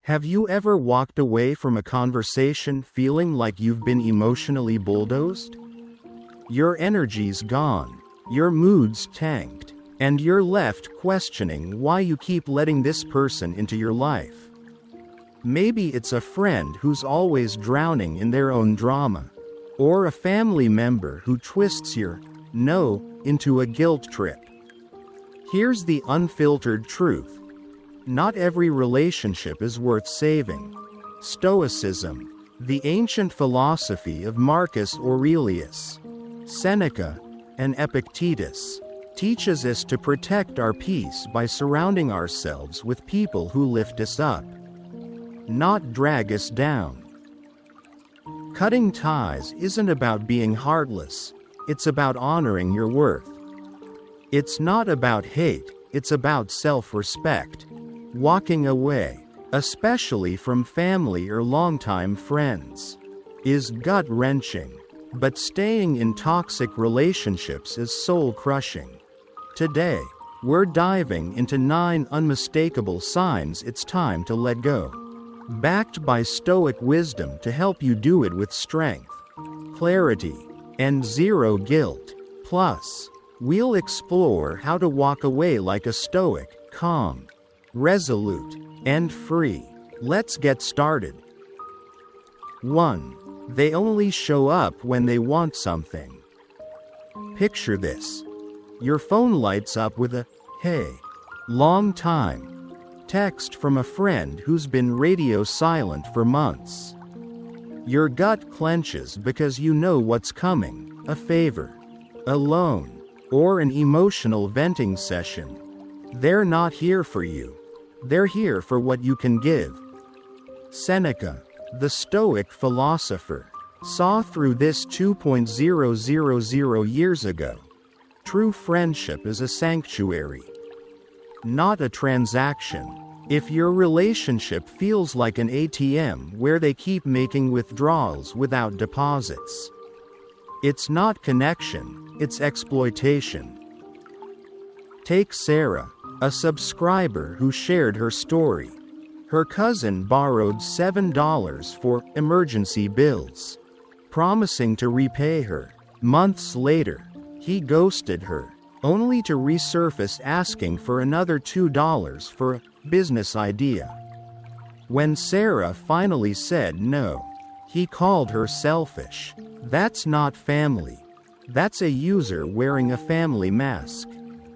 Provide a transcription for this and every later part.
Have you ever walked away from a conversation feeling like you've been emotionally bulldozed? Your energy's gone, your mood's tanked, and you're left questioning why you keep letting this person into your life. Maybe it's a friend who's always drowning in their own drama, or a family member who twists your no into a guilt trip. Here's the unfiltered truth. Not every relationship is worth saving. Stoicism, the ancient philosophy of Marcus Aurelius, Seneca, and Epictetus, teaches us to protect our peace by surrounding ourselves with people who lift us up, not drag us down. Cutting ties isn't about being heartless, it's about honoring your worth. It's not about hate, it's about self-respect. Walking away, especially from family or longtime friends, is gut-wrenching, but staying in toxic relationships is soul-crushing. Today, we're diving into 9 unmistakable signs it's time to let go, backed by Stoic wisdom to help you do it with strength, clarity, and zero guilt. Plus, we'll explore how to walk away like a Stoic, calm, resolute, and free. Let's get started. 1. They only show up when they want something. Picture this. Your phone lights up with a, "Hey, long time," text from a friend who's been radio silent for months. Your gut clenches because you know what's coming: a favor, a loan, or an emotional venting session. They're not here for you. They're here for what you can give. Seneca, the Stoic philosopher, saw through this 2,000 years ago. True friendship is a sanctuary, not a transaction. If your relationship feels like an ATM where they keep making withdrawals without deposits, it's not connection, it's exploitation. Take Sarah, a subscriber who shared her story. Her cousin borrowed $7 for emergency bills, promising to repay her. Months later, he ghosted her, only to resurface asking for another $2 for a business idea. When Sarah finally said no, he called her selfish. That's not family. That's a user wearing a family mask.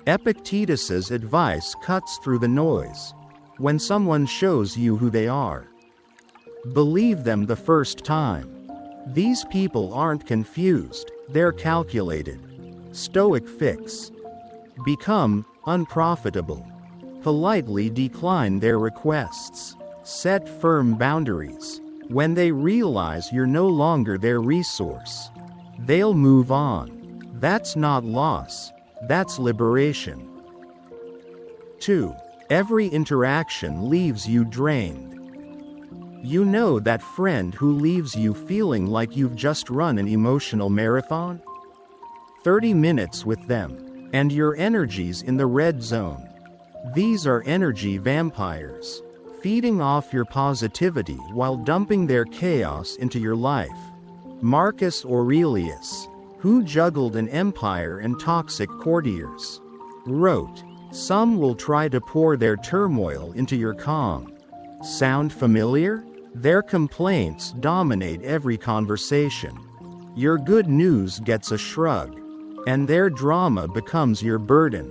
Epictetus's advice cuts through the noise. When someone shows you who they are, believe them the first time. These people aren't confused, they're calculated. Stoic fix. Become unprofitable. Politely decline their requests. Set firm boundaries. When they realize you're no longer their resource, they'll move on. That's not loss. That's liberation. 2. Every interaction leaves you drained. You know that friend who leaves you feeling like you've just run an emotional marathon? 30 minutes with them, and your energy's in the red zone. These are energy vampires, feeding off your positivity while dumping their chaos into your life. Marcus Aurelius, who juggled an empire and toxic courtiers, wrote, "Some will try to pour their turmoil into your calm." Sound familiar? Their complaints dominate every conversation. Your good news gets a shrug, and their drama becomes your burden.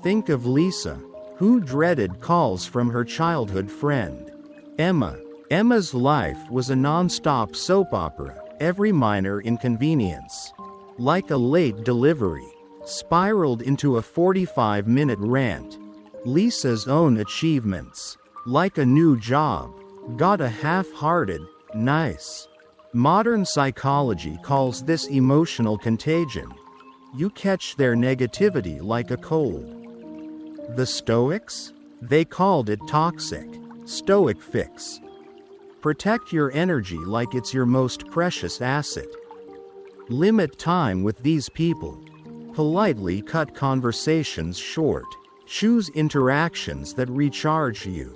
Think of Lisa, who dreaded calls from her childhood friend, Emma. Emma's life was a non-stop soap opera. Every minor inconvenience, like a late delivery, spiraled into a 45-minute rant. Lisa's own achievements, like a new job, got a half-hearted, nice. Modern psychology calls this emotional contagion. You catch their negativity like a cold. The Stoics? They called it toxic. Stoic fix. Protect your energy like it's your most precious asset. Limit time with these people. Politely cut conversations short. Choose interactions that recharge you.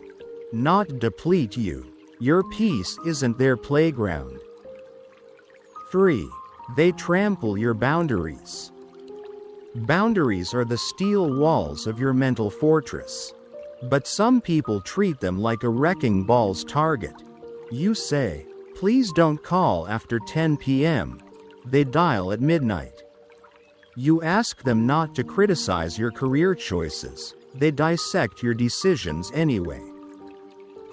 not deplete you. Your peace isn't their playground. 3. They trample your boundaries. Boundaries are the steel walls of your mental fortress. But some people treat them like a wrecking ball's target. You say, "Please don't call after 10 p.m. They dial at midnight. You ask them not to criticize your career choices. They dissect your decisions anyway.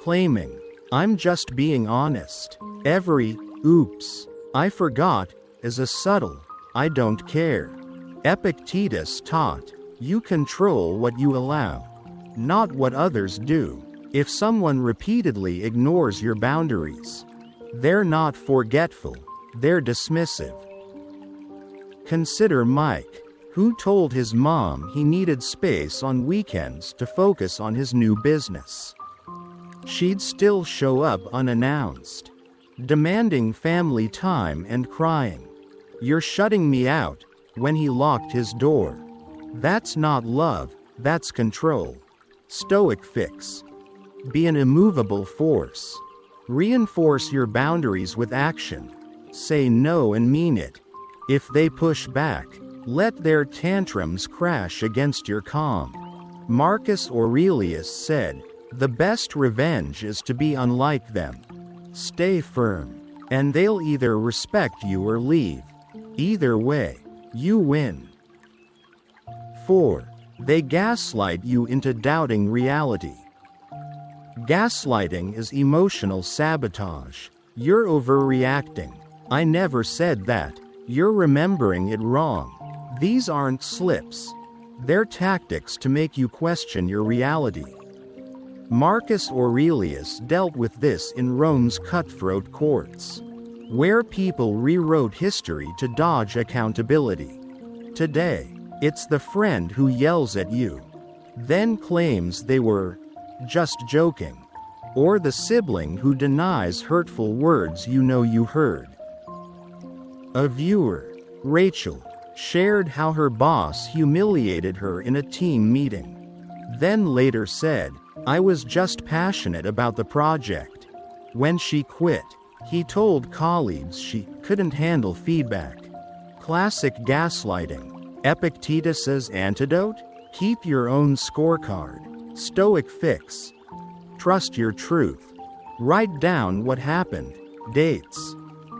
Claiming, "I'm just being honest." Every, "oops, I forgot," is a subtle, "I don't care." Epictetus taught, you control what you allow, not what others do. If someone repeatedly ignores your boundaries, they're not forgetful, they're dismissive. Consider Mike, who told his mom he needed space on weekends to focus on his new business. She'd still show up unannounced, demanding family time and crying, "You're shutting me out," when he locked his door. That's not love, that's control. Stoic fix. Be an immovable force. Reinforce your boundaries with action. Say no and mean it. If they push back, let their tantrums crash against your calm. Marcus Aurelius said, "The best revenge is to be unlike them." Stay firm, and they'll either respect you or leave. Either way, you win. 4. They gaslight you into doubting reality. Gaslighting is emotional sabotage. You're overreacting. "I never said that." You're remembering it wrong. These aren't slips. They're tactics to make you question your reality. Marcus Aurelius dealt with this in Rome's cutthroat courts, where people rewrote history to dodge accountability. Today, it's the friend who yells at you, then claims they were just joking, or the sibling who denies hurtful words you know you heard. A viewer, Rachel, shared how her boss humiliated her in a team meeting. Then later said, "I was just passionate about the project." When she quit, he told colleagues she couldn't handle feedback. Classic gaslighting. Epictetus's antidote? Keep your own scorecard. Stoic fix. Trust your truth. Write down what happened. Dates.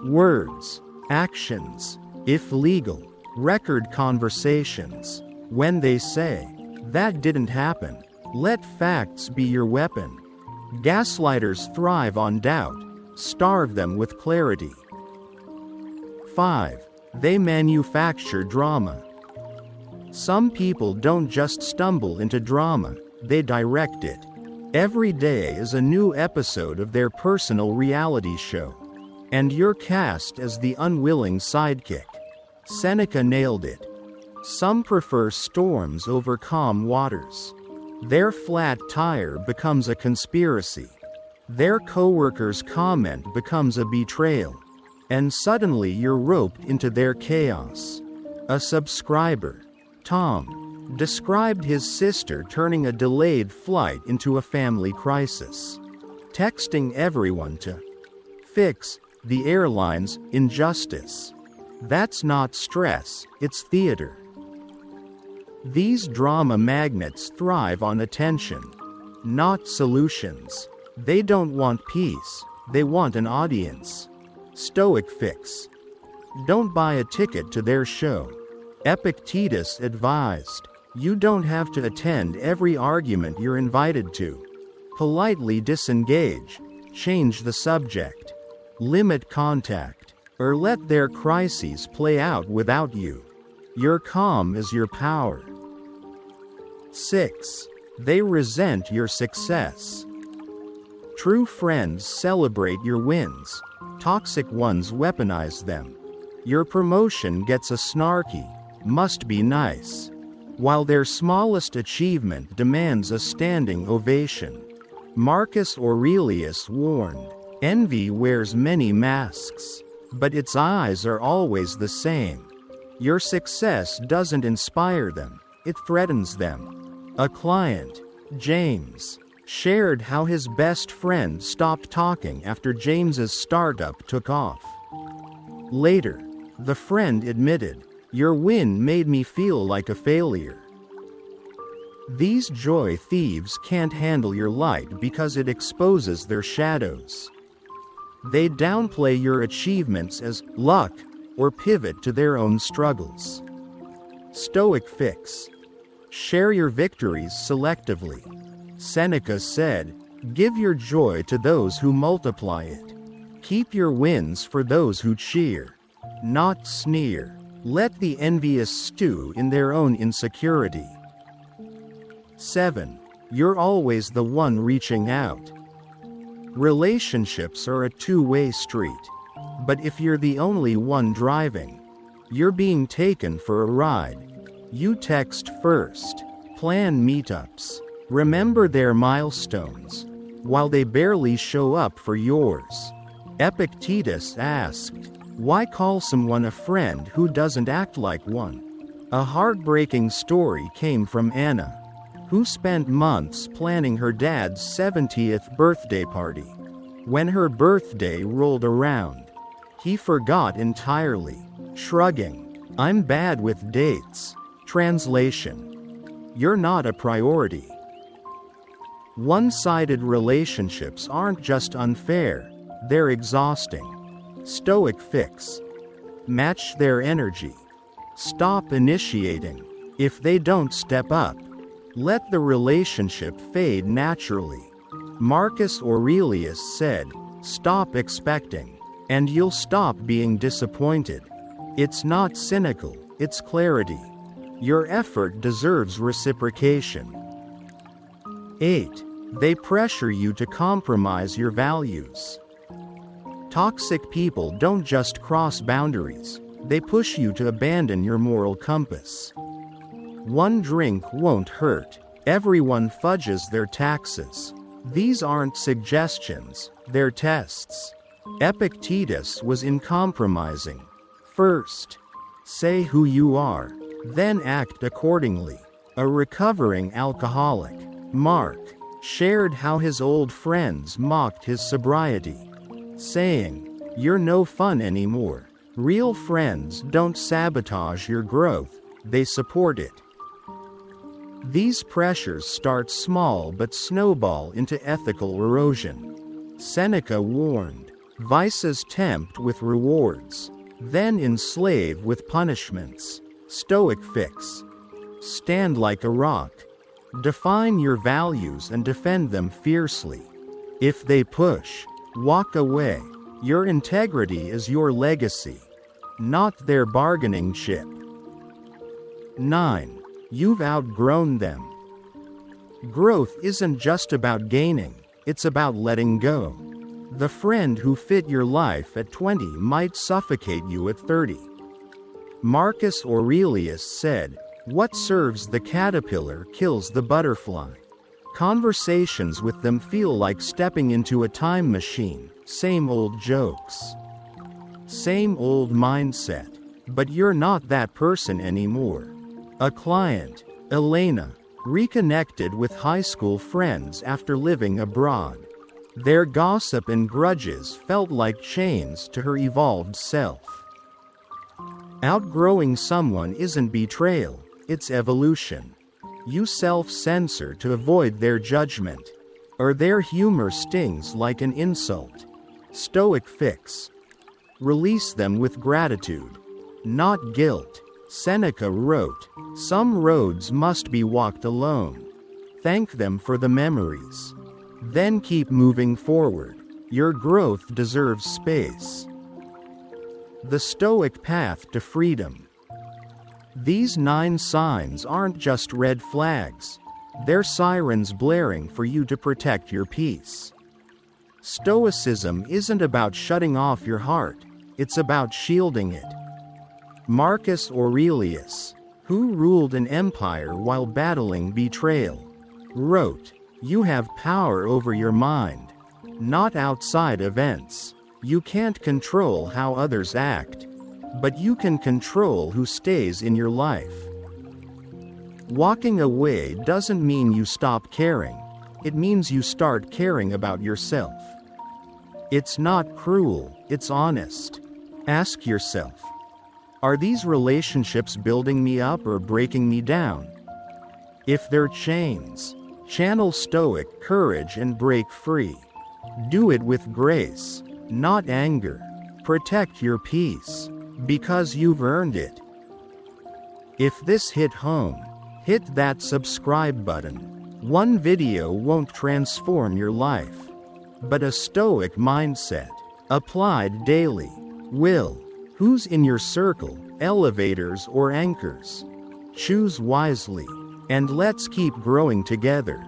Words. Actions. If legal. Record conversations. When they say, "That didn't happen," let facts be your weapon. Gaslighters thrive on doubt. Starve them with clarity. 5. They manufacture drama. Some people don't just stumble into drama, they direct it. Every day is a new episode of their personal reality show. And you're cast as the unwilling sidekick. Seneca nailed it. Some prefer storms over calm waters. Their flat tire becomes a conspiracy. Their coworker's comment becomes a betrayal. And suddenly you're roped into their chaos. A subscriber, Tom, described his sister turning a delayed flight into a family crisis. Texting everyone to fix the airline's injustice. That's not stress, it's theater. These drama magnets thrive on attention, not solutions. They don't want peace, they want an audience. Stoic fix. Don't buy a ticket to their show. Epictetus advised, you don't have to attend every argument you're invited to. Politely disengage, change the subject, limit contact, or let their crises play out without you. Your calm is your power. 6. They resent your success. True friends celebrate your wins. Toxic ones weaponize them. Your promotion gets a snarky, "must be nice," while their smallest achievement demands a standing ovation. Marcus Aurelius warned, envy wears many masks, but its eyes are always the same. Your success doesn't inspire them, it threatens them. A client, James, shared how his best friend stopped talking after James's startup took off. Later, the friend admitted, "Your win made me feel like a failure." These joy thieves can't handle your light because it exposes their shadows. They downplay your achievements as luck or pivot to their own struggles. Stoic fix. Share your victories selectively. Seneca said, "Give your joy to those who multiply it. Keep your wins for those who cheer, not sneer. Let the envious stew in their own insecurity." 7. You're always the one reaching out. Relationships are a two-way street. But if you're the only one driving, you're being taken for a ride. You text first, plan meetups, remember their milestones, while they barely show up for yours. Epictetus asked, "Why call someone a friend who doesn't act like one?" A heartbreaking story came from Anna, who spent months planning her dad's 70th birthday party. When her birthday rolled around, he forgot entirely, shrugging, "I'm bad with dates." Translation: You're not a priority. One-sided relationships aren't just unfair, they're exhausting. Stoic fix. Match their energy. Stop initiating. If they don't step up, let the relationship fade naturally. Marcus Aurelius said, "Stop expecting, and you'll stop being disappointed." It's not cynical, it's clarity. Your effort deserves reciprocation. 8. They pressure you to compromise your values. Toxic people don't just cross boundaries, they push you to abandon your moral compass. One drink won't hurt. Everyone fudges their taxes. These aren't suggestions, they're tests. Epictetus was uncompromising. First, say who you are, then act accordingly. A recovering alcoholic, Mark, shared how his old friends mocked his sobriety, saying, "You're no fun anymore." Real friends don't sabotage your growth, they support it. These pressures start small but snowball into ethical erosion. Seneca warned, "Vices tempt with rewards, then enslave with punishments." Stoic fix. Stand like a rock. Define your values and defend them fiercely. If they push, walk away. Your integrity is your legacy, not their bargaining chip. 9. You've outgrown them. Growth isn't just about gaining, it's about letting go. The friend who fit your life at 20 might suffocate you at 30. Marcus Aurelius said, "What serves the caterpillar kills the butterfly." Conversations with them feel like stepping into a time machine. Same old jokes, same old mindset. But you're not that person anymore. A client, Elena, reconnected with high school friends after living abroad. Their gossip and grudges felt like chains to her evolved self. Outgrowing someone isn't betrayal, it's evolution. You self-censor to avoid their judgment, or their humor stings like an insult. Stoic fix. Release them with gratitude, not guilt. Seneca wrote, "Some roads must be walked alone. Thank them for the memories. Then keep moving forward. Your growth deserves space." The Stoic path to freedom. These 9 signs aren't just red flags. They're sirens blaring for you to protect your peace. Stoicism isn't about shutting off your heart, it's about shielding it. Marcus Aurelius, who ruled an empire while battling betrayal, wrote, "You have power over your mind, not outside events. You can't control how others act, but you can control who stays in your life." Walking away doesn't mean you stop caring. It means you start caring about yourself. It's not cruel, it's honest. Ask yourself, are these relationships building me up or breaking me down? If they're chains, channel Stoic courage and break free. Do it with grace, not anger. Protect your peace, because you've earned it. If this hit home, hit that subscribe button. One video won't transform your life, but a Stoic mindset, applied daily, will. Who's in your circle, elevators or anchors? Choose wisely, and let's keep growing together.